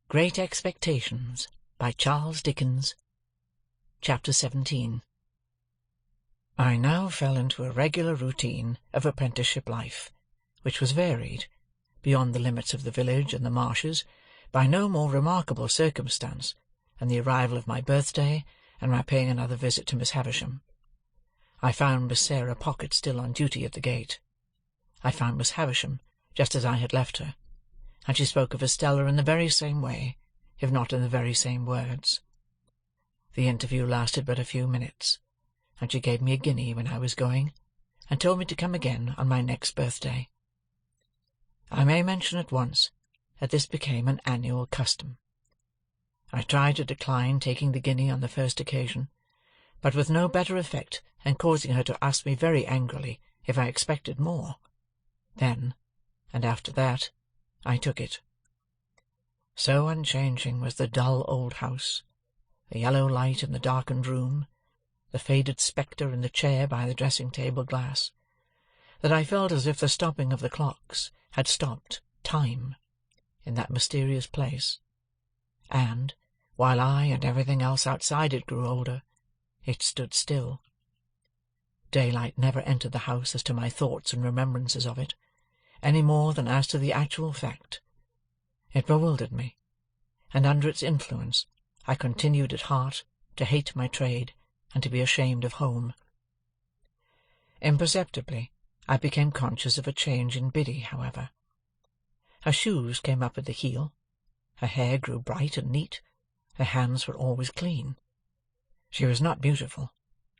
Great Expectations by Charles Dickens. Chapter 17. I now fell into a regular routine of apprenticeship life, which was varied, beyond the limits of the village and the marshes, by no more remarkable circumstance than the arrival of my birthday and my paying another visit to Miss Havisham. I found Miss Sarah Pocket still on duty at the gate. I found Miss Havisham just as I had left her, and she spoke of Estella in the very same way, if not in the very same words. The interview lasted but a few minutes, and she gave me a guinea when I was going, and told me to come again on my next birthday. I may mention at once that this became an annual custom. I tried to decline taking the guinea on the first occasion, but with no better effect than causing her to ask me very angrily if I expected more. Then, and after that, I took it. So unchanging was the dull old house, the yellow light in the darkened room, the faded spectre in the chair by the dressing-table glass, that I felt as if the stopping of the clocks had stopped time in that mysterious place, and, while I and everything else outside it grew older, it stood still. Daylight never entered the house as to my thoughts and remembrances of it, any more than as to the actual fact. It bewildered me, and under its influence I continued at heart to hate my trade and to be ashamed of home. Imperceptibly I became conscious of a change in Biddy, however. Her shoes came up at the heel, her hair grew bright and neat, her hands were always clean. She was not beautiful,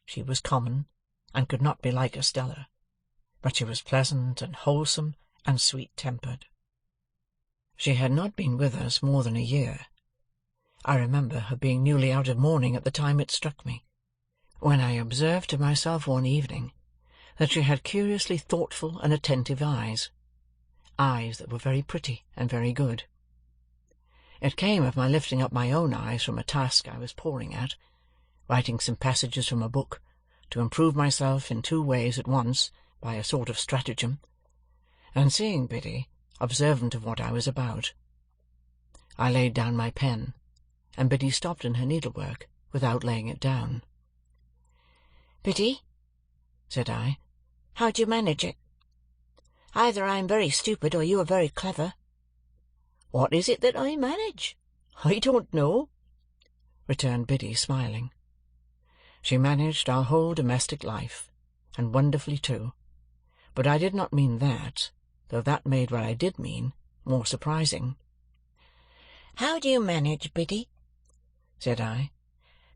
she was common, and could not be like Estella, but she was pleasant and wholesome and sweet-tempered. She had not been with us more than a year. I remember her being newly out of mourning at the time it struck me, when I observed to myself one evening that she had curiously thoughtful and attentive eyes that were very pretty and very good. It came of my lifting up my own eyes from a task I was poring at, writing some passages from a book, to improve myself in two ways at once by a sort of stratagem, and seeing Biddy, observant of what I was about. I laid down my pen, and Biddy stopped in her needlework without laying it down. "Biddy," said I, "how do you manage it? Either I am very stupid, or you are very clever." "What is it that I manage? I don't know," returned Biddy, smiling. She managed our whole domestic life, and wonderfully too, but I did not mean that, though that made what I did mean more surprising. "How do you manage, Biddy," said I,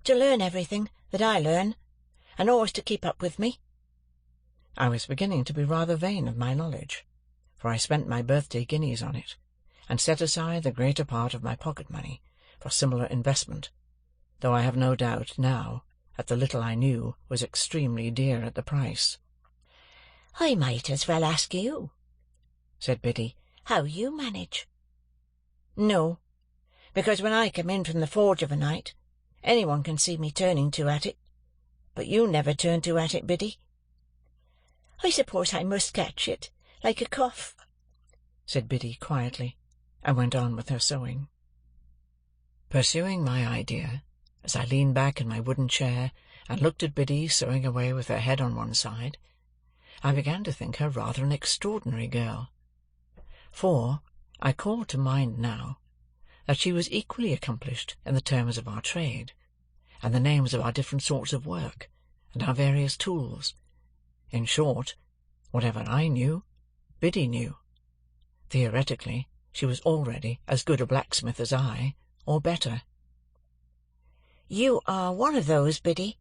"to learn everything that I learn, and always to keep up with me?" I was beginning to be rather vain of my knowledge, for I spent my birthday guineas on it, and set aside the greater part of my pocket-money for similar investment, though I have no doubt now that the little I knew was extremely dear at the price. "I might as well ask you," said Biddy, "how you manage." "No, because when I come in from the forge of a night, any one can see me turning to at it, but you never turn to at it, Biddy." "I suppose I must catch it, like a cough," said Biddy quietly, and went on with her sewing. Pursuing my idea, as I leaned back in my wooden chair and looked at Biddy sewing away with her head on one side, I began to think her rather an extraordinary girl, for I called to mind now that she was equally accomplished in the terms of our trade, and the names of our different sorts of work, and our various tools. In short, whatever I knew, Biddy knew. Theoretically, she was already as good a blacksmith as I, or better. "You are one of those, Biddy,"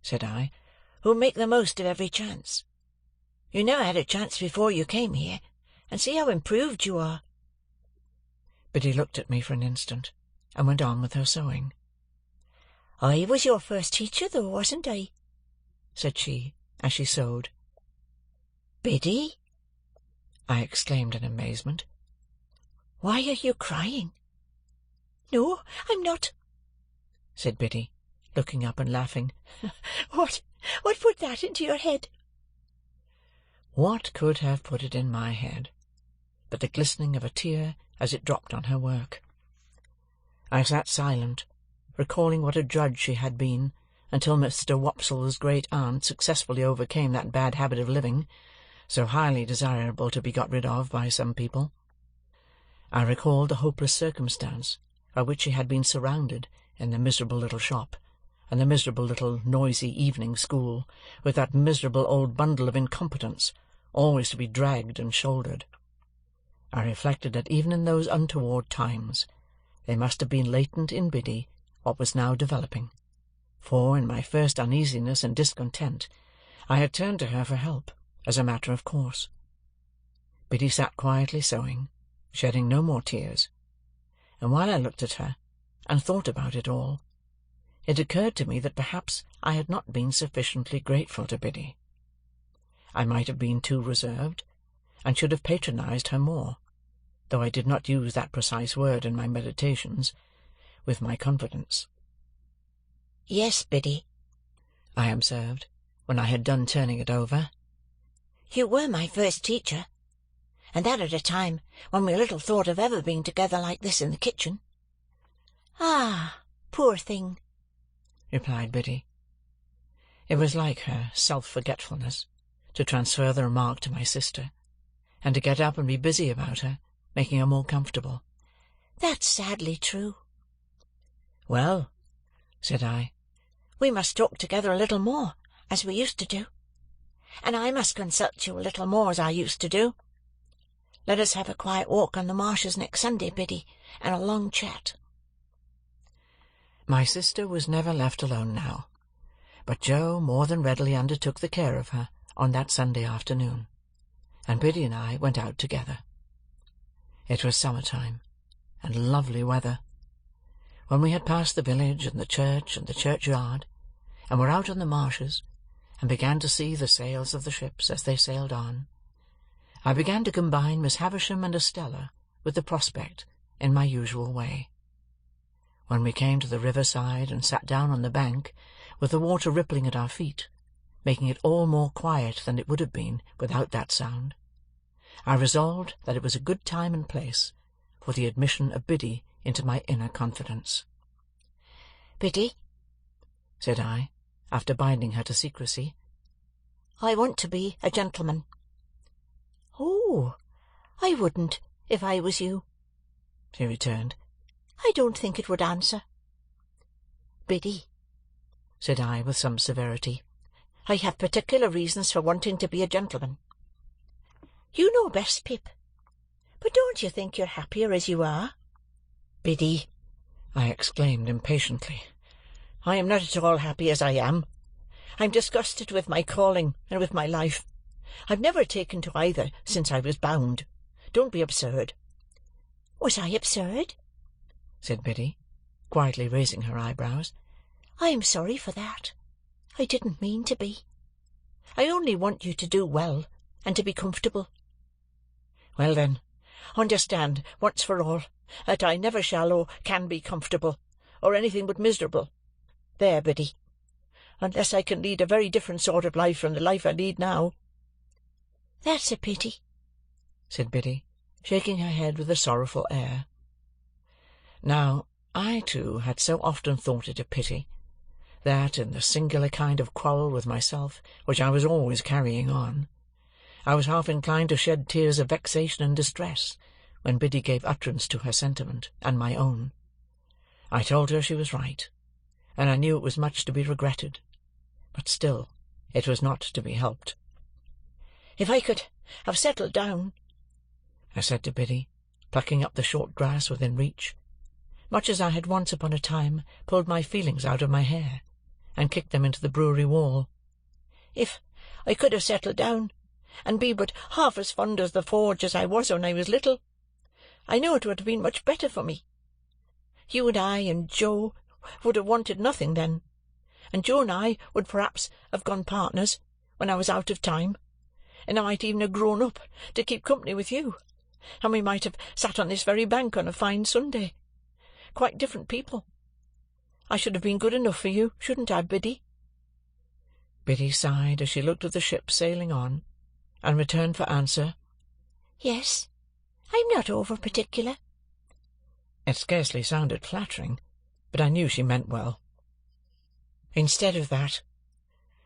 said I, "who make the most of every chance. You never had a chance before you came here, and see how improved you are." Biddy looked at me for an instant, and went on with her sewing. "I was your first teacher, though, wasn't I?" said she, as she sewed. "Biddy!" I exclaimed in amazement. "Why are you crying?" "No, I'm not," said Biddy, looking up and laughing. What put that into your head?" What could have put it in my head but the glistening of a tear as it dropped on her work? I sat silent, recalling what a drudge she had been, until Mr. Wopsle's great-aunt successfully overcame that bad habit of living, so highly desirable to be got rid of by some people. I recalled the hopeless circumstance by which she had been surrounded in the miserable little shop, and the miserable little noisy evening school, with that miserable old bundle of incompetence, always to be dragged and shouldered. I reflected that even in those untoward times there must have been latent in Biddy what was now developing, for in my first uneasiness and discontent I had turned to her for help, as a matter of course. Biddy sat quietly sewing, shedding no more tears, and while I looked at her and thought about it all, it occurred to me that perhaps I had not been sufficiently grateful to Biddy. I might have been too reserved, and should have patronized her more, though I did not use that precise word in my meditations, with my confidence. "Yes, Biddy," I observed, when I had done turning it over. "You were my first teacher, and that at a time when we little thought of ever being together like this in the kitchen." "Ah, poor thing," replied Biddy. It was like her self-forgetfulness to transfer the remark to my sister, and to get up and be busy about her, making her more comfortable. "That's sadly true." "Well," said I, "we must talk together a little more, as we used to do, and I must consult you a little more, as I used to do. Let us have a quiet walk on the marshes next Sunday, Biddy, and a long chat." My sister was never left alone now, but Joe more than readily undertook the care of her on that Sunday afternoon, and Biddy and I went out together. It was summer-time, and lovely weather. When we had passed the village and the church and the churchyard, and were out on the marshes, and began to see the sails of the ships as they sailed on, I began to combine Miss Havisham and Estella with the prospect in my usual way. When we came to the river-side and sat down on the bank, with the water rippling at our feet, making it all more quiet than it would have been without that sound, I resolved that it was a good time and place for the admission of Biddy into my inner confidence. "Biddy," said I, after binding her to secrecy, "I want to be a gentleman." "Oh, I wouldn't, if I was you," she returned. "I don't think it would answer." "Biddy," said I, with some severity, "I have particular reasons for wanting to be a gentleman. You know best, Pip, but don't you think you're happier as you are?" "Biddy," I exclaimed impatiently, "I am not at all happy as I am. I'm disgusted with my calling and with my life. I've never taken to either since I was bound. Don't be absurd." "Was I absurd?" said Biddy, quietly raising her eyebrows. "I am sorry for that. I didn't mean to be. I only want you to do well, and to be comfortable." "Well, then, understand, once for all, that I never shall or can be comfortable, or anything but miserable. There, Biddy, unless I can lead a very different sort of life from the life I lead now." "That's a pity," said Biddy, shaking her head with a sorrowful air. Now, I too had so often thought it a pity, that, in the singular kind of quarrel with myself which I was always carrying on, I was half inclined to shed tears of vexation and distress when Biddy gave utterance to her sentiment and my own. I told her she was right, and I knew it was much to be regretted, but still it was not to be helped. "If I could have settled down," I said to Biddy, plucking up the short grass within reach, much as I had once upon a time pulled my feelings out of my hair, and kicked them into the brewery wall, "if I could have settled down, and be but half as fond of the forge as I was when I was little, I know it would have been much better for me. You and I and Joe would have wanted nothing then, and Joe and I would perhaps have gone partners when I was out of time, and I might even have grown up to keep company with you, and we might have sat on this very bank on a fine Sunday, quite different people. I should have been good enough for you, shouldn't I, Biddy?" Biddy sighed as she looked at the ship sailing on, and returned for answer, "Yes, I'm not over particular." It scarcely sounded flattering, but I knew she meant well. "Instead of that,"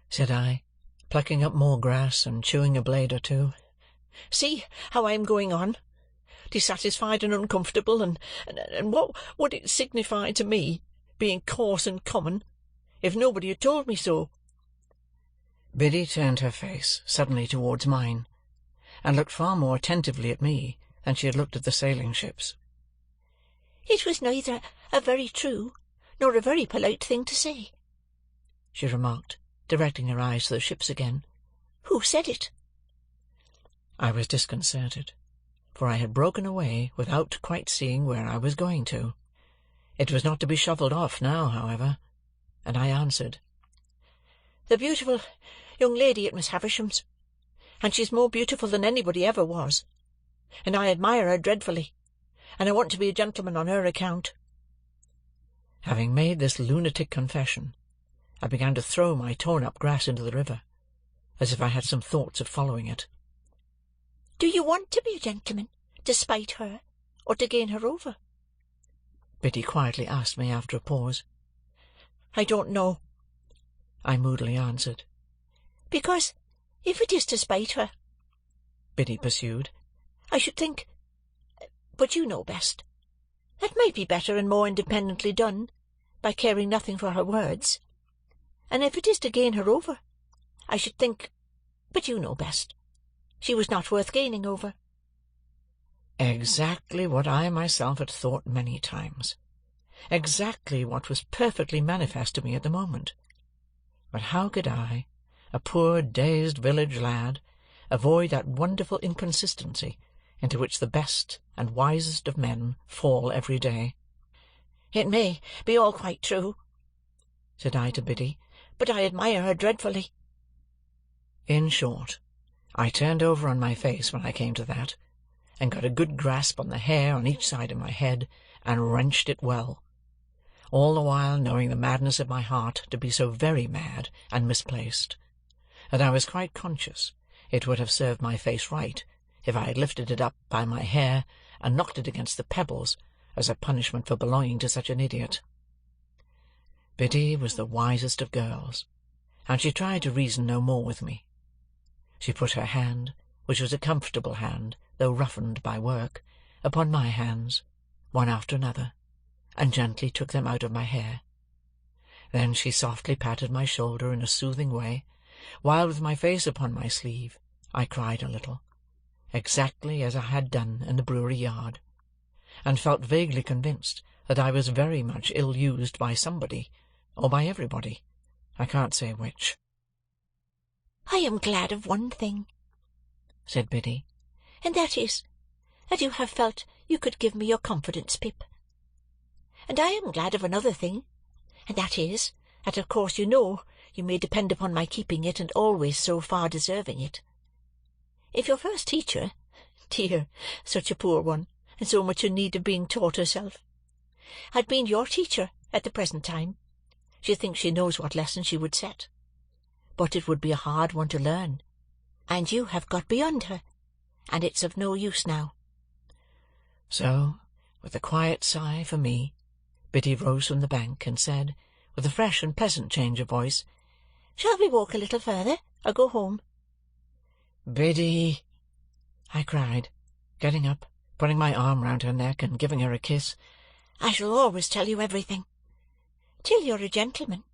said I, plucking up more grass and chewing a blade or two, "see how I am going on, dissatisfied and uncomfortable, and what would it signify to me, being coarse and common, if nobody had told me so?" Biddy turned her face suddenly towards mine, and looked far more attentively at me than she had looked at the sailing ships. "It was neither a very true nor a very polite thing to say," she remarked, directing her eyes to the ships again. "Who said it?" I was disconcerted, for I had broken away without quite seeing where I was going to. It was not to be shuffled off now, however, and I answered, "The beautiful young lady at Miss Havisham's, and she's more beautiful than anybody ever was, and I admire her dreadfully, and I want to be a gentleman on her account." Having made this lunatic confession, I began to throw my torn-up grass into the river, as if I had some thoughts of following it. "Do you want to be a gentleman, to spite her, or to gain her over?" Biddy quietly asked me after a pause. "I don't know," I moodily answered. "Because if it is to spite her," Biddy pursued, "I should think, but you know best, that might be better and more independently done, by caring nothing for her words. And if it is to gain her over, I should think, but you know best, she was not worth gaining over." Exactly what I myself had thought many times. Exactly what was perfectly manifest to me at the moment. But how could I, a poor dazed village lad, avoid that wonderful inconsistency into which the best and wisest of men fall every day? "It may be all quite true," said I to Biddy, "but I admire her dreadfully." In short, I turned over on my face when I came to that, and got a good grasp on the hair on each side of my head, and wrenched it well, all the while knowing the madness of my heart to be so very mad and misplaced, that I was quite conscious it would have served my face right if I had lifted it up by my hair and knocked it against the pebbles as a punishment for belonging to such an idiot. Biddy was the wisest of girls, and she tried to reason no more with me. She put her hand, which was a comfortable hand, though roughened by work, upon my hands, one after another, and gently took them out of my hair. Then she softly patted my shoulder in a soothing way, while with my face upon my sleeve I cried a little, exactly as I had done in the brewery yard, and felt vaguely convinced that I was very much ill-used by somebody, or by everybody, I can't say which. "I am glad of one thing," said Biddy, "and that is, that you have felt you could give me your confidence, Pip. And I am glad of another thing, and that is, that of course you know you may depend upon my keeping it, and always so far deserving it. If your first teacher, dear, such a poor one, and so much in need of being taught herself, had been your teacher at the present time, she thinks she knows what lesson she would set. But it would be a hard one to learn, and you have got beyond her, and it's of no use now." So, with a quiet sigh for me, Biddy rose from the bank, and said, with a fresh and pleasant change of voice, "Shall we walk a little further, or go home?" "Biddy," I cried, getting up, putting my arm round her neck, and giving her a kiss, "I shall always tell you everything." "Till you're a gentleman,"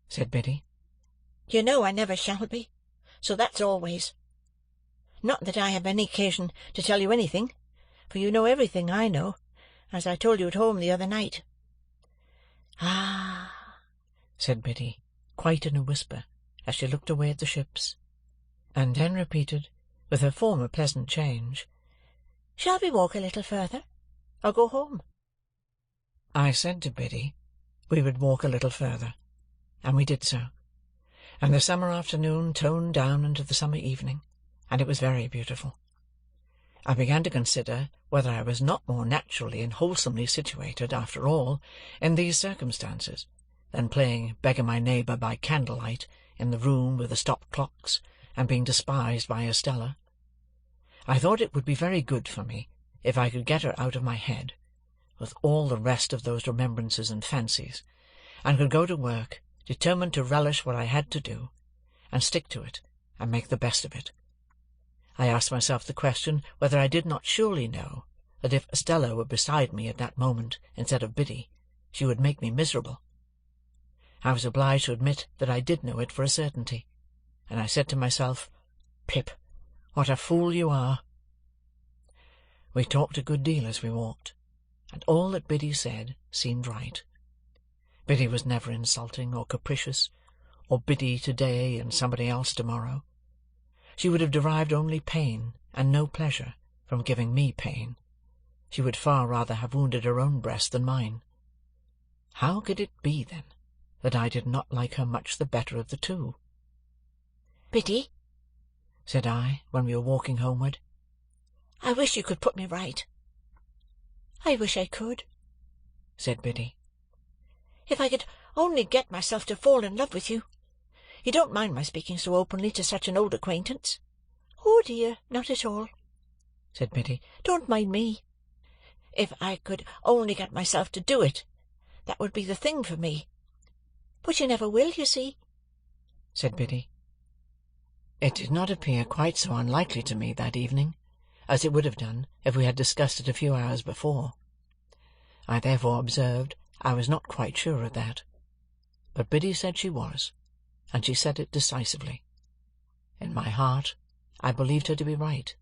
said Biddy. "You know I never shall be, so that's always. Not that I have any occasion to tell you anything, for you know everything I know, as I told you at home the other night." "Ah," said Biddy, quite in a whisper, as she looked away at the ships, and then repeated, with her former pleasant change, "Shall we walk a little further, or go home?" I said to Biddy we would walk a little further, and we did so, and the summer afternoon toned down into the summer evening, and it was very beautiful. I began to consider whether I was not more naturally and wholesomely situated, after all, in these circumstances, than playing beggar-my-neighbour by candlelight in the room with the stopped clocks, and being despised by Estella. I thought it would be very good for me if I could get her out of my head, with all the rest of those remembrances and fancies, and could go to work, determined to relish what I had to do, and stick to it, and make the best of it. I asked myself the question whether I did not surely know that if Estella were beside me at that moment instead of Biddy, she would make me miserable. I was obliged to admit that I did know it for a certainty, and I said to myself, "Pip, what a fool you are!" We talked a good deal as we walked, and all that Biddy said seemed right. Biddy was never insulting or capricious, or Biddy to-day and somebody else to-morrow. She would have derived only pain and no pleasure from giving me pain. She would far rather have wounded her own breast than mine. How could it be, then, that I did not like her much the better of the two? "Biddy," said I, when we were walking homeward, "I wish you could put me right." "I wish I could," said Biddy. "If I could only get myself to fall in love with you. You don't mind my speaking so openly to such an old acquaintance?" "Oh, dear, not at all," said Biddy. "Don't mind me. If I could only get myself to do it, that would be the thing for me. But you never will, you see," said Biddy. It did not appear quite so unlikely to me that evening as it would have done if we had discussed it a few hours before. I therefore observed I was not quite sure of that. But Biddy said she was, and she said it decisively. In my heart I believed her to be right,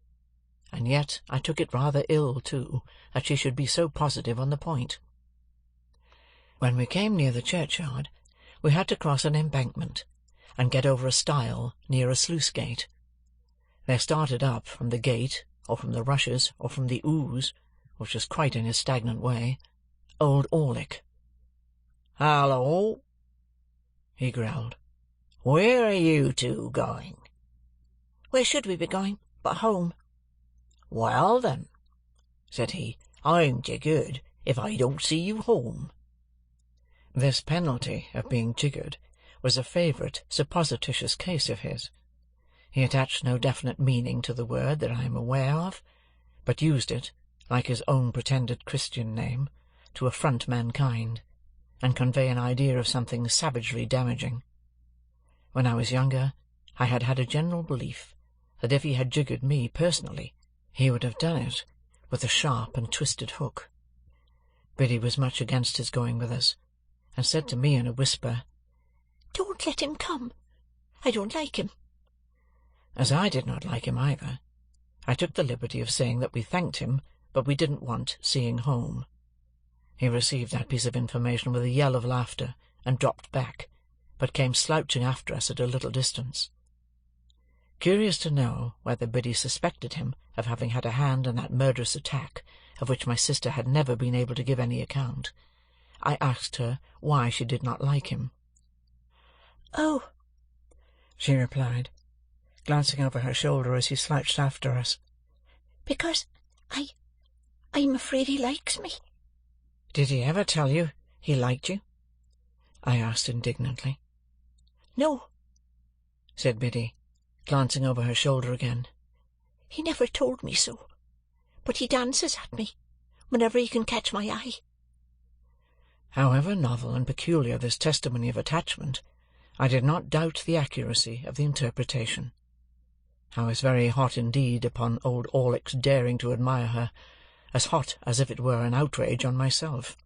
and yet I took it rather ill, too, that she should be so positive on the point. When we came near the churchyard, we had to cross an embankment, and get over a stile near a sluice-gate. There started up from the gate, or from the rushes, or from the ooze, which was quite in his stagnant way, old Orlick. "Hallo!" he growled. "Where are you two going?" "Where should we be going but home?" "Well, then," said he, "I'm jiggered if I don't see you home." This penalty of being jiggered was a favourite supposititious case of his. He attached no definite meaning to the word that I am aware of, but used it, like his own pretended Christian name, to affront mankind, and convey an idea of something savagely damaging. When I was younger, I had had a general belief that if he had jiggered me personally, he would have done it with a sharp and twisted hook. Biddy was much against his going with us, and said to me in a whisper, "Don't let him come. I don't like him." As I did not like him either, I took the liberty of saying that we thanked him, but we didn't want seeing home. He received that piece of information with a yell of laughter, and dropped back, but came slouching after us at a little distance. Curious to know whether Biddy suspected him of having had a hand in that murderous attack of which my sister had never been able to give any account, I asked her why she did not like him. "Oh," she replied, glancing over her shoulder as he slouched after us, "because I'm afraid he likes me." "Did he ever tell you he liked you?" I asked indignantly. "No," said Biddy, glancing over her shoulder again. "He never told me so, but he dances at me whenever he can catch my eye." However novel and peculiar this testimony of attachment, I did not doubt the accuracy of the interpretation. I was very hot indeed upon old Orlick's daring to admire her, as hot as if it were an outrage on myself.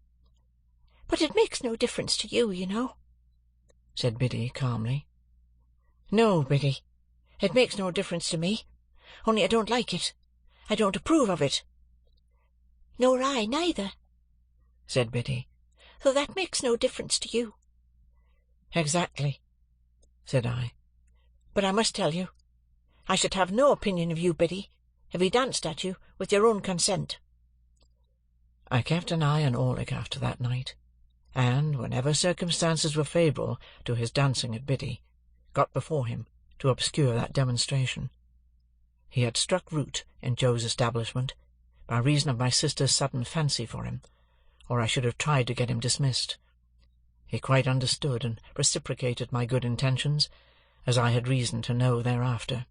"But it makes no difference to you, you know," said Biddy calmly. "No, Biddy, it makes no difference to me, only I don't like it. I don't approve of it." "Nor I neither," said Biddy. "so that makes no difference to you." "Exactly," said I. "But I must tell you, I should have no opinion of you, Biddy, if he danced at you with your own consent." I kept an eye on Orlick after that night, and, whenever circumstances were favourable to his dancing at Biddy, got before him to obscure that demonstration. He had struck root in Joe's establishment by reason of my sister's sudden fancy for him, or I should have tried to get him dismissed. He quite understood and reciprocated my good intentions, as I had reason to know thereafter.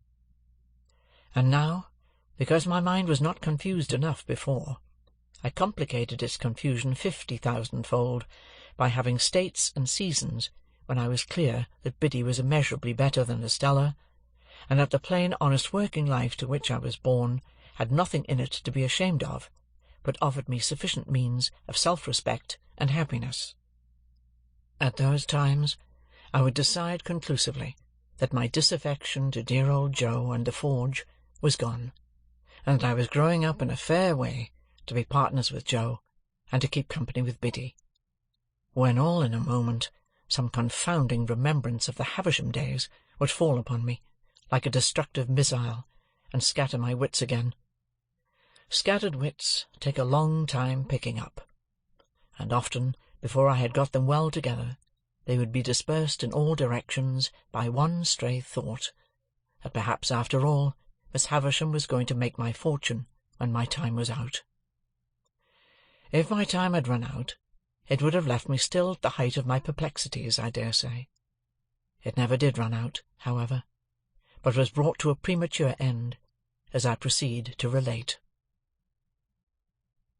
And now, because my mind was not confused enough before, I complicated its confusion 50,000-fold by having states and seasons when I was clear that Biddy was immeasurably better than Estella, and that the plain honest working life to which I was born had nothing in it to be ashamed of, but offered me sufficient means of self-respect and happiness. At those times I would decide conclusively that my disaffection to dear old Joe and the forge was gone, and that I was growing up in a fair way to be partners with Joe and to keep company with Biddy, when all in a moment some confounding remembrance of the Havisham days would fall upon me like a destructive missile and scatter my wits again. Scattered wits take a long time picking up, and often, before I had got them well together, they would be dispersed in all directions by one stray thought, that perhaps after all Miss Havisham was going to make my fortune when my time was out. If my time had run out, it would have left me still at the height of my perplexities, I dare say. It never did run out, however, but was brought to a premature end, as I proceed to relate.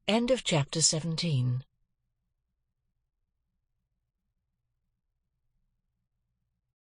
End of chapter 17.